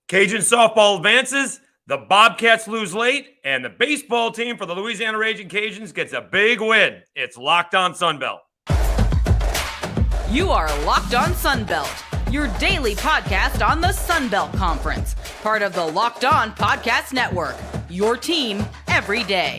Cajun softball advances, the Bobcats lose late, and the baseball team for the Louisiana Ragin Cajuns gets a big win. It's Locked On Sunbelt. You are Locked On Sunbelt, your daily podcast on the Sunbelt Conference, part of the Locked On Podcast Network, your team every day.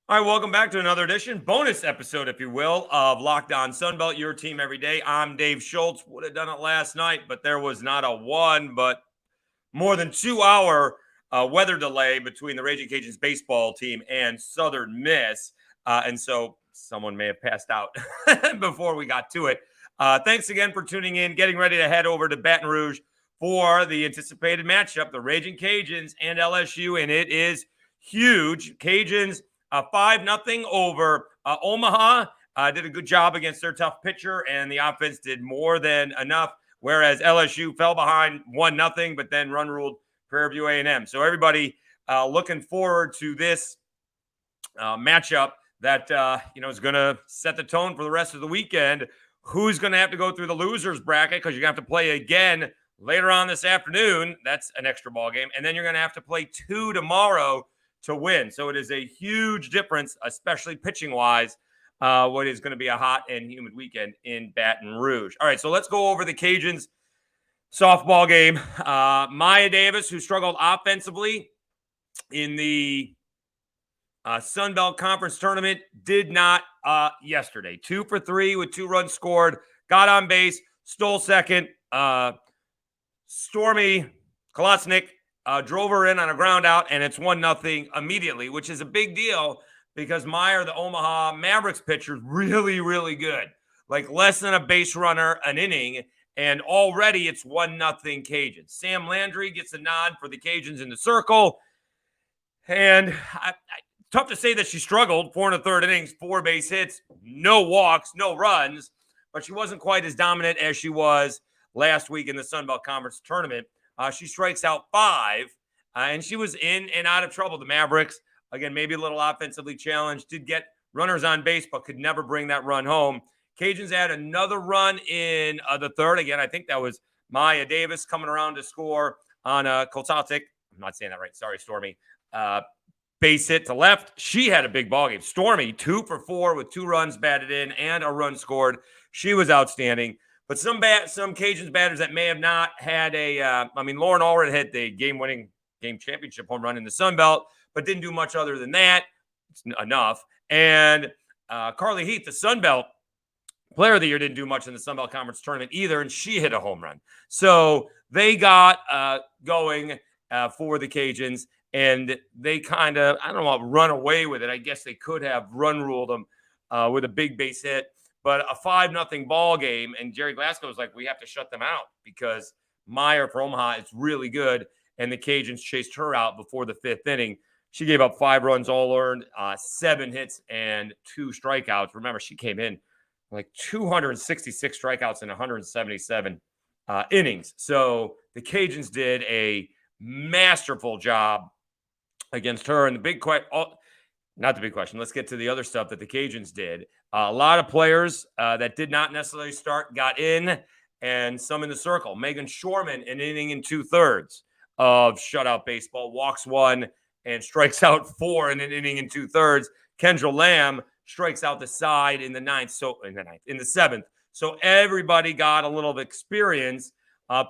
All right, welcome back to another edition, bonus episode, if you will, of Locked On Sunbelt, your team every day. I'm Dave Schultz. Would have done it last night, but there was not a one, but more than 2 hour weather delay between the Ragin' Cajuns baseball team and Southern Miss. And so someone may have passed out before we got to it. Thanks again for tuning in, getting ready to head over to Baton Rouge for the anticipated matchup, the Ragin' Cajuns and LSU, and it is huge. Cajuns 5-0 over Omaha. Did a good job against their tough pitcher, and the offense did more than enough, whereas LSU fell behind 1-0, but then run ruled Prairie View A&M. So everybody looking forward to this matchup that is going to set the tone for the rest of the weekend. Who's going to have to go through the losers bracket, because you're going to have to play again later on this afternoon. That's an extra ball game. And then you're going to have to play 2 tomorrow to win. So it is a huge difference, especially pitching-wise, what is going to be a hot and humid weekend in Baton Rouge. All right, so let's go over the Cajuns softball game. Maya Davis, who struggled offensively in the Sun Belt Conference tournament, did not yesterday. 2 for 3 with 2 runs scored, got on base, stole second. Stormy Kolosnik drove her in on a ground out, and it's 1-0 immediately, which is a big deal because Meyer, the Omaha Mavericks pitcher, is really, really good. Like less than a base runner an inning, and already it's 1-0 Cajuns. Sam Landry gets a nod for the Cajuns in the circle, and tough to say that she struggled. 4 1/3 innings, 4 base hits, no walks, no runs, but she wasn't quite as dominant as she was last week in the Sun Belt Conference tournament. She strikes out 5, and she was in and out of trouble. The Mavericks, again, maybe a little offensively challenged, did get runners on base, but could never bring that run home. Cajuns had another run in the third. Again, I think that was Maya Davis coming around to score on Kolosnik. I'm not saying that right. Sorry, Stormy. Base hit to left. She had a big ball game. Stormy, 2 for 4 with 2 runs batted in and a run scored. She was outstanding. But some Cajuns batters that may have not had Lauren Allred had the game-winning game championship home run in the Sun Belt, but didn't do much other than that. It's enough. And Carly Heath, the Sun Belt Player of the Year, didn't do much in the Sun Belt Conference tournament either, and she hit a home run. So they got going for the Cajuns, and they kind of, I don't know, run away with it. I guess they could have run ruled them with a big base hit. But a 5-0 ball game, and Jerry Glasgow was like, we have to shut them out because Meyer for Omaha is really good, and the Cajuns chased her out before the 5th inning. She gave up 5 runs all earned, 7 hits, and 2 strikeouts. Remember, she came in like 266 strikeouts in 177 innings. So the Cajuns did a masterful job against her. And the big question, not the big question. Let's get to the other stuff that the Cajuns did. A lot of players that did not necessarily start got in, and some in the circle. Megan Shorman, an inning and 2/3 of shutout baseball, walks 1 and strikes out 4 in an inning and 2/3. Kendra Lamb strikes out the side in the 7th. So everybody got a little experience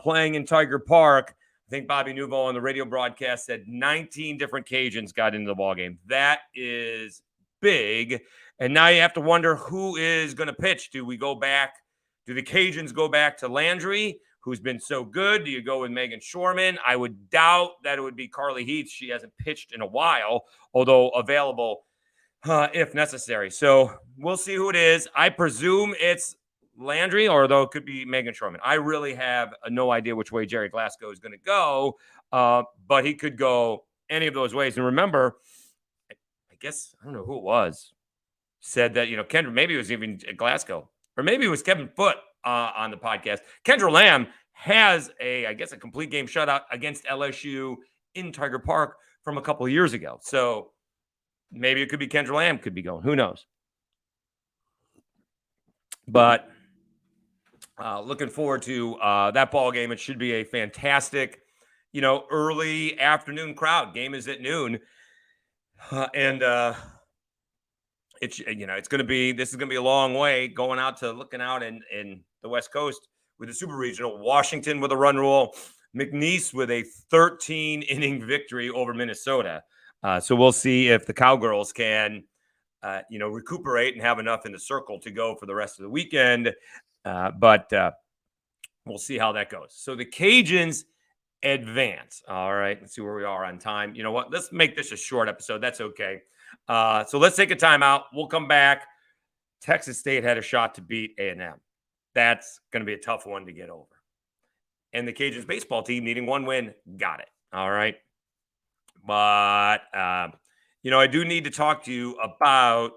playing in Tiger Park. I think Bobby Nuvo on the radio broadcast said 19 different Cajuns got into the ballgame. That is big. And now you have to wonder who is going to pitch. Do we go back? Do the Cajuns go back to Landry, who's been so good? Do you go with Megan Shorman? I would doubt that it would be Carly Heath. She hasn't pitched in a while, although available if necessary. So we'll see who it is. I presume it's Landry, or though it could be Megan Shorman. I really have no idea which way Jerry Glasgow is going to go, but he could go any of those ways. And remember, I guess, I don't know who it was, said that, Kendra, maybe it was even Glasgow, or maybe it was Kevin Foote on the podcast. Kendra Lamb has a complete game shutout against LSU in Tiger Park from a couple of years ago. So Maybe it could be Kendra Lamb could be going. Who knows? But looking forward to that ball game. It should be a fantastic, early afternoon crowd. Game is at noon, and it's going to be. This is going to be a long way going out to looking out in the West Coast with the Super Regional. Washington with a run rule. McNeese with a 13-inning victory over Minnesota. So we'll see if the Cowgirls can, recuperate and have enough in the circle to go for the rest of the weekend. But we'll see how that goes. So the Cajuns advance. All right, let's see where we are on time. You know what? Let's make this a short episode. That's okay. So let's take a timeout. We'll come back. Texas State had a shot to beat A&M. That's going to be a tough one to get over. And the Cajuns baseball team needing one win, got it. All right. But, I do need to talk to you about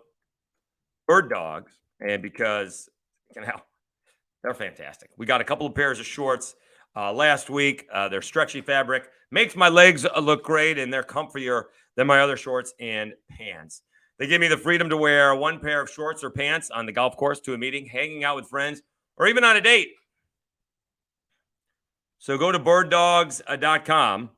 Birddogs, and because, they're fantastic. We got a couple of pairs of shorts last week. They're stretchy fabric. Makes my legs look great, and they're comfier than my other shorts and pants. They give me the freedom to wear one pair of shorts or pants on the golf course, to a meeting, hanging out with friends, or even on a date. So go to birddogs.com.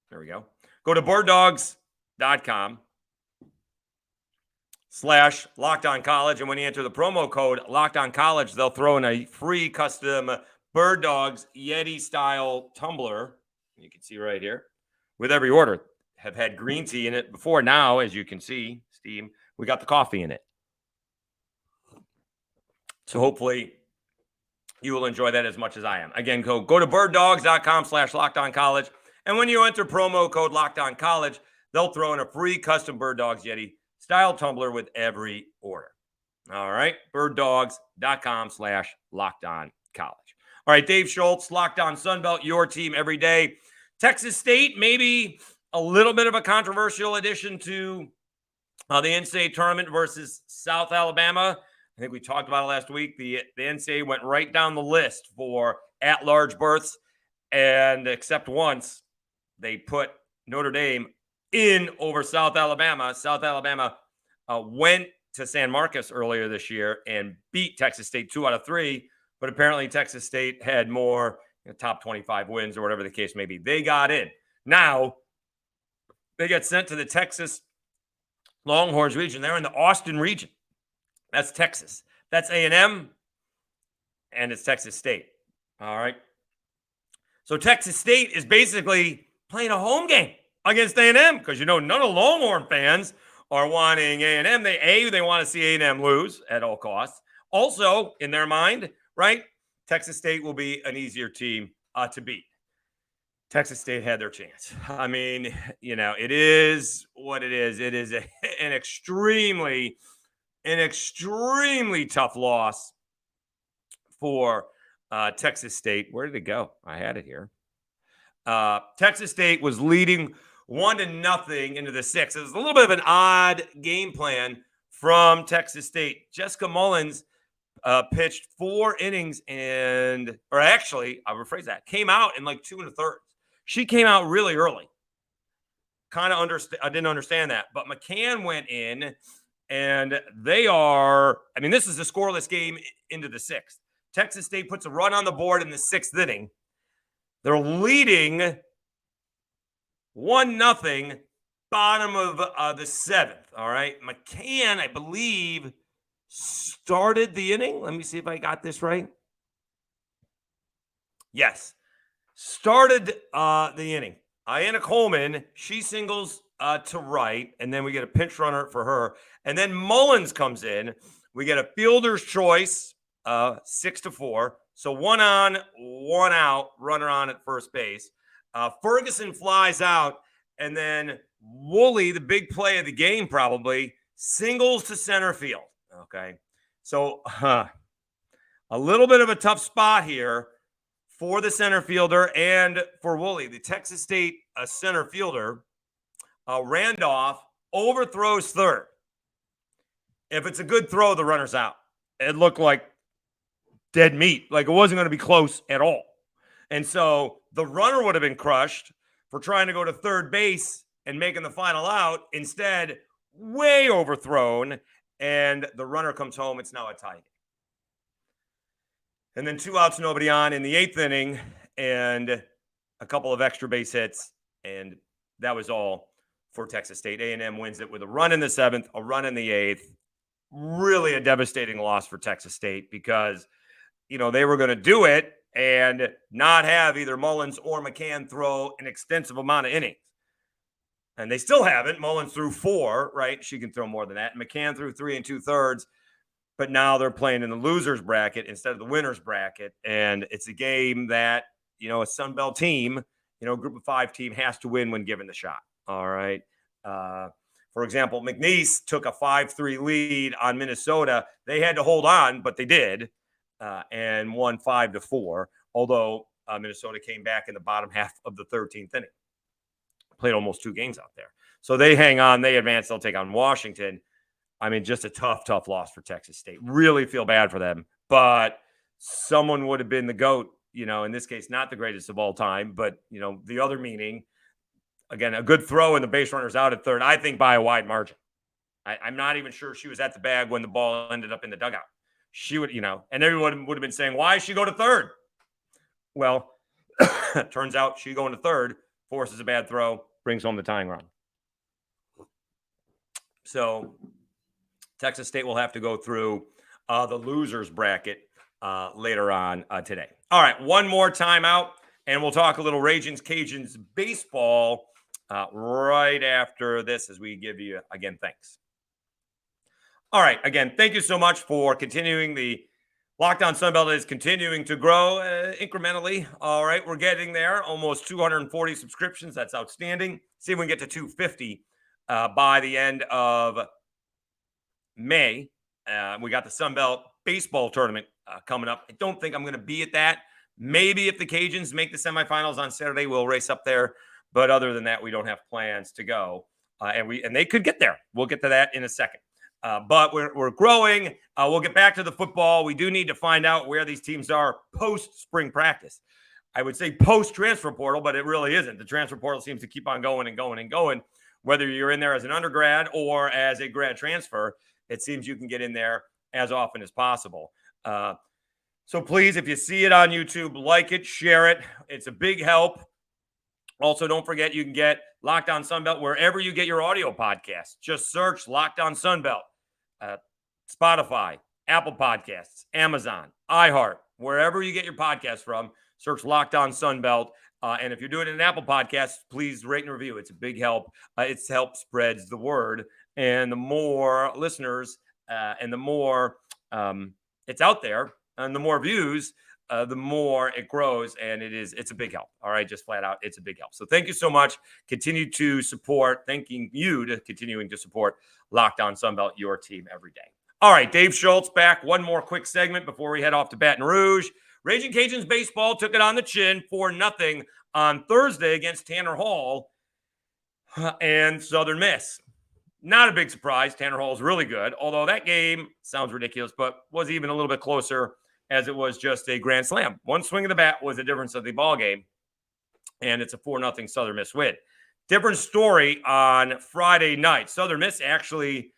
There we go. Go to birddogs.com/LockedOnCollege. And when you enter the promo code LockedOnCollege, they'll throw in a free custom Birddogs Yeti style tumbler. You can see right here. With every order, have had green tea in it before. Now, as you can see, steam, we got the coffee in it. So hopefully you will enjoy that as much as I am. Again, go to birddogs.com/LockedOnCollege. And when you enter promo code LockedOnCollege, they'll throw in a free custom Birddogs Yeti style tumbler with every order. All right. Birddogs.com/LockedOnCollege. All right. Dave Schultz, Locked On Sunbelt, your team every day. Texas State, maybe a little bit of a controversial addition to the NCAA tournament versus South Alabama. I think we talked about it last week. The NCAA went right down the list for at-large berths, and except once, they put Notre Dame in over South Alabama. South Alabama went to San Marcos earlier this year and beat Texas State 2 out of 3, but apparently Texas State had more top 25 wins or whatever the case may be. They got in. Now, they get sent to the Texas Longhorns region. They're in the Austin region. That's Texas. That's A&M, and it's Texas State. All right. So Texas State is basically playing a home game against A&M because, none of Longhorn fans are wanting A&M. They want to see A&M lose at all costs. Also, in their mind, right, Texas State will be an easier team to beat. Texas State had their chance. I mean, it is what it is. It is an extremely tough loss for Texas State. Where did it go? I had it here. Texas State was leading 1-0 into the sixth. It was a little bit of an odd game plan from Texas State. Jessica Mullins pitched 4 innings I'll rephrase that, came out in like 2 1/3. She came out really early. I didn't understand that. But McCann went in, and this is a scoreless game into the sixth. Texas State puts a run on the board in the 6th inning. They're leading 1-0, bottom of the 7th. All right. McCann, I believe, started the inning. Let me see if I got this right. Yes. Started the inning. Ayanna Coleman, she singles to right, and then we get a pinch runner for her. And then Mullins comes in. We get a fielder's choice, 6-4. So 1 on, 1 out, runner on at first base. Ferguson flies out, and then Woolley, the big play of the game probably, singles to center field. Okay. So a little bit of a tough spot here for the center fielder and for Woolley. The Texas State center fielder, Randolph, overthrows third. If it's a good throw, the runner's out. It looked like dead meat. Like it wasn't going to be close at all. And so the runner would have been crushed for trying to go to third base and making the final out. Instead, way overthrown, and the runner comes home. It's now a tie game. And then 2 outs, nobody on in the 8th inning, and a couple of extra base hits, and that was all for Texas State. A&M wins it with a run in the 7th, a run in the 8th. Really a devastating loss for Texas State because, they were going to do it and not have either Mullins or McCann throw an extensive amount of innings. And they still haven't. Mullins threw 4, right? She can throw more than that. And McCann threw 3 2/3. But now they're playing in the loser's bracket instead of the winner's bracket. And it's a game that, a Sun Belt team, group of 5 team has to win when given the shot. All right. For example, McNeese took a 5-3 lead on Minnesota. They had to hold on, but they did, and won 5-4. Although Minnesota came back in the bottom half of the 13th inning, played almost 2 games out there. So they hang on. They advance. They'll take on Washington. I mean, just a tough loss for Texas State. Really feel bad for them, but someone would have been the GOAT. In this case, not the greatest of all time, but the other meaning. Again, a good throw and the base runner's out at third, I think by a wide margin. I'm not even sure she was at the bag when the ball ended up in the dugout. She would, and everyone would have been saying, why is she go to third? Well, turns out she going to third, forces a bad throw, brings home the tying run. So Texas State will have to go through the losers bracket later on today. All right, one more timeout, and we'll talk a little Cajuns baseball right after this as we give you, again, thanks. All right, again, thank you so much for continuing. The Locked On Sunbelt is continuing to grow incrementally. All right, we're getting there, almost 240 subscriptions. That's outstanding. See if we can get to 250 by the end of May. We got the Sunbelt baseball tournament coming up. I don't think I'm going to be at that. Maybe if the Cajuns make the semifinals on Saturday, we'll race up there. But other than that, we don't have plans to go. And they could get there. We'll get to that in a second. But we're growing. We'll get back to the football. We do need to find out where these teams are post-spring practice. I would say post-transfer portal, but it really isn't. The transfer portal seems to keep on going and going and going. Whether you're in there as an undergrad or as a grad transfer, it seems you can get in there as often as possible. So please, if you see it on YouTube, like it, share it. It's a big help. Also, don't forget you can get Locked On Sunbelt wherever you get your audio podcasts. Just search Locked On Sunbelt. Spotify, Apple Podcasts, Amazon, iHeart, wherever you get your podcasts from, search Locked On Sunbelt. And if you're doing it in Apple Podcasts, please rate and review. It's a big help. It's help spreads the word. And the more listeners and the more it's out there and the more views, the more it grows, and it's a big help. All right, just flat out, it's a big help. So thank you so much. Continue to support. Thanking you to continuing to support Locked On Sunbelt, your team every day. All right, Dave Schultz back. One more quick segment before we head off to Baton Rouge. Ragin' Cajuns baseball took it on the chin 4-0 on Thursday against Tanner Hall and Southern Miss. Not a big surprise. Tanner Hall is really good, although that game sounds ridiculous, but was even a little bit closer as it was just a grand slam. One swing of the bat was the difference of the ball game, and it's a 4-0 Southern Miss win. Different story on Friday night. Southern Miss actually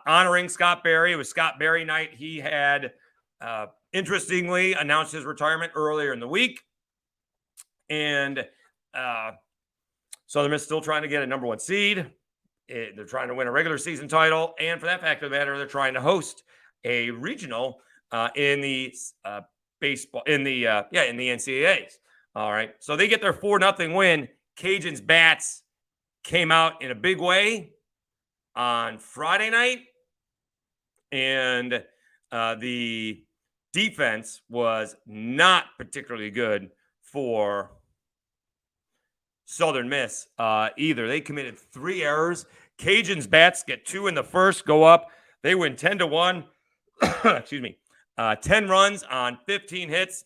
honoring Scott Berry. It was Scott Berry night. He had, interestingly, announced his retirement earlier in the week, and Southern Miss still trying to get a number 1 seed. They're trying to win a regular season title, and for that fact of the matter, they're trying to host a regional in the baseball in the NCAAs. All right, so they get their 4-0 win. Cajuns bats came out in a big way on Friday night, and the defense was not particularly good for Southern Miss either. They committed 3 errors. Cajuns bats get 2 in the first, go up. They win 10-1. Excuse me. 10 runs on 15 hits.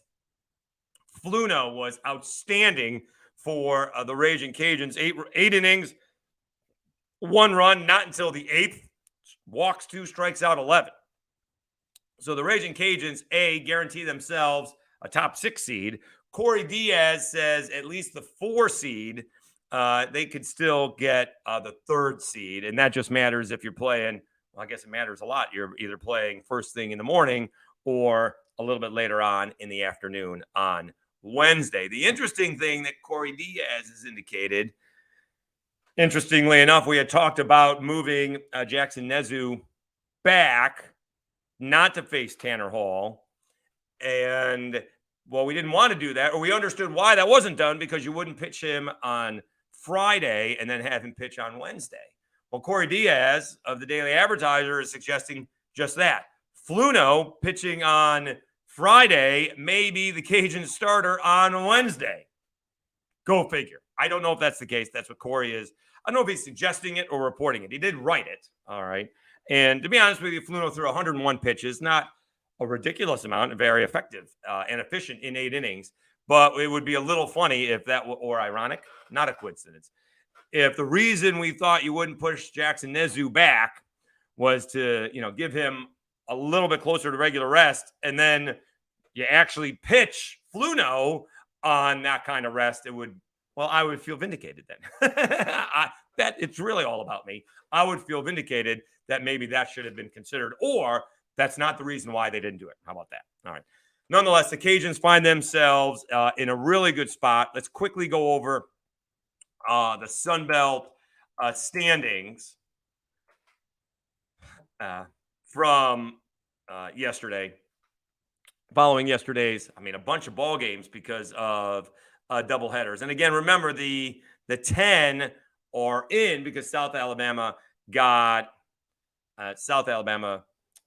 Fluno was outstanding for the Ragin' Cajuns. 8 innings, 1 run, not until the 8th. Walks 2, strikes out 11. So the Ragin' Cajuns, guarantee themselves a top 6 seed. Corey Diaz says at least the 4 seed. they could still get the 3rd seed. And that just matters if you're playing. Well, I guess it matters a lot. You're either playing first thing in the morning or a little bit later on in the afternoon on Wednesday. The interesting thing that Corey Diaz has indicated, interestingly enough, we had talked about moving Jackson Nezu back, not to face Tanner Hall. And, well, we didn't want to do that, or we understood why that wasn't done, because you wouldn't pitch him on Friday and then have him pitch on Wednesday. Well, Corey Diaz of the Daily Advertiser is suggesting just that. Fluno pitching on Friday may be the Cajun starter on Wednesday. Go figure. I don't know if that's the case. That's what Corey is. I don't know if he's suggesting it or reporting it. He did write it. All right. And to be honest with you, Fluno threw 101 pitches, not a ridiculous amount, very effective and efficient in 8 innings. But it would be a little funny if that were, or ironic, not a coincidence, if the reason we thought you wouldn't push Jackson Nezu back was to, give him a little bit closer to regular rest, and then you actually pitch Fluno on that kind of rest, I would feel vindicated then. That it's really all about me. I would feel vindicated that maybe that should have been considered, or that's not the reason why they didn't do it. How about that? All right. Nonetheless, the Cajuns find themselves in a really good spot. Let's quickly go over the Sun Belt standings from yesterday. Following yesterday's, a bunch of ball games because of double headers. And again, remember the 10 are in because South Alabama got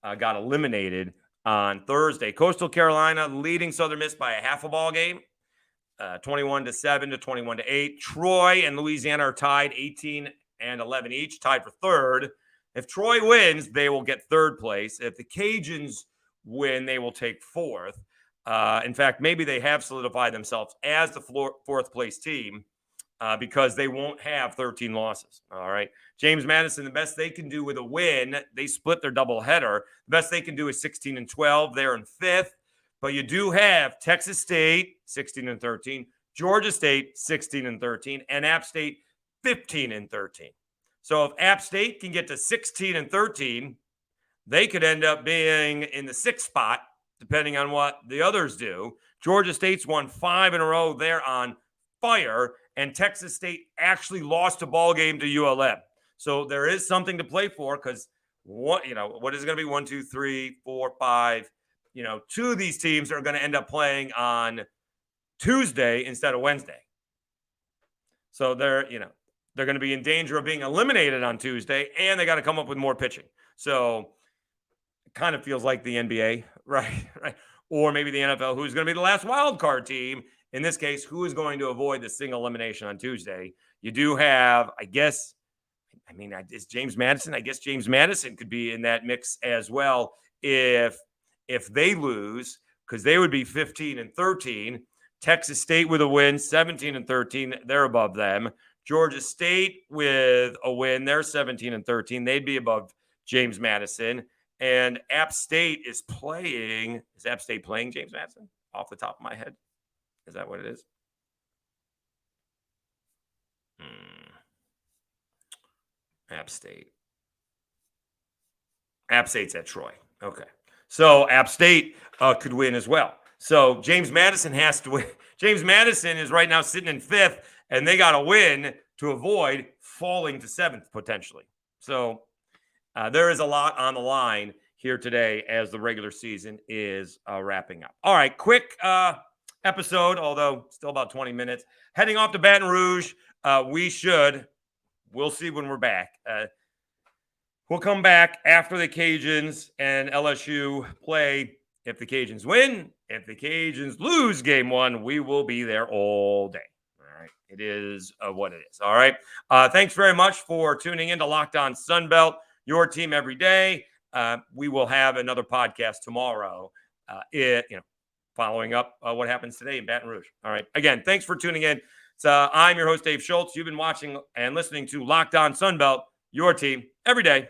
eliminated on Thursday. Coastal Carolina leading Southern Miss by a half a ball game, 21-7 to 21-8. Troy and Louisiana are tied 18 and 11 each, tied for 3rd. If Troy wins, they will get 3rd place. If the Cajuns win, they will take 4th. In fact, maybe they have solidified themselves as the 4th place team because they won't have 13 losses. All right. James Madison, the best they can do with a win, they split their doubleheader. The best they can do is 16-12. They're in 5th. But you do have Texas State 16-13, Georgia State 16-13, and App State 15-13. So if App State can get to 16-13, they could end up being in the 6th spot, depending on what the others do. Georgia State's won 5 in a row. They're on fire. And Texas State actually lost a ball game to ULM. So there is something to play for because, what is it going to be? 1, 2, 3, 4, 5. 2 of these teams are going to end up playing on Tuesday instead of Wednesday. So they're going to be in danger of being eliminated on Tuesday, and they got to come up with more pitching. So it kind of feels like the NBA, right? Or maybe the NFL, who's going to be the last wild card team. In this case, who is going to avoid the single elimination on Tuesday? You do have, is James Madison? I guess James Madison could be in that mix as well if they lose, because they would be 15-13. Texas State with a win, 17-13. They're above them. Georgia State with a win, they're 17-13. They'd be above James Madison. And App State is playing. Is App State playing James Madison off the top of my head? Is that what it is? App State. App State's at Troy. Okay. So App State could win as well. So James Madison has to win. James Madison is right now sitting in 5th, and they got to win to avoid falling to 7th potentially. So there is a lot on the line here today as the regular season is wrapping up. All right, quick episode, although still about 20 minutes. Heading off to Baton Rouge, we'll see when we're back. We'll come back after the Cajuns and LSU play. If the Cajuns win, if the Cajuns lose game 1, we will be there all day. All right. It is what it is. All right. Thanks very much for tuning in to Locked On Sunbelt, your team every day. We will have another podcast tomorrow, following up what happens today in Baton Rouge. All right. Again, thanks for tuning in. I'm your host, Dave Schultz. You've been watching and listening to Locked On Sunbelt, your team every day.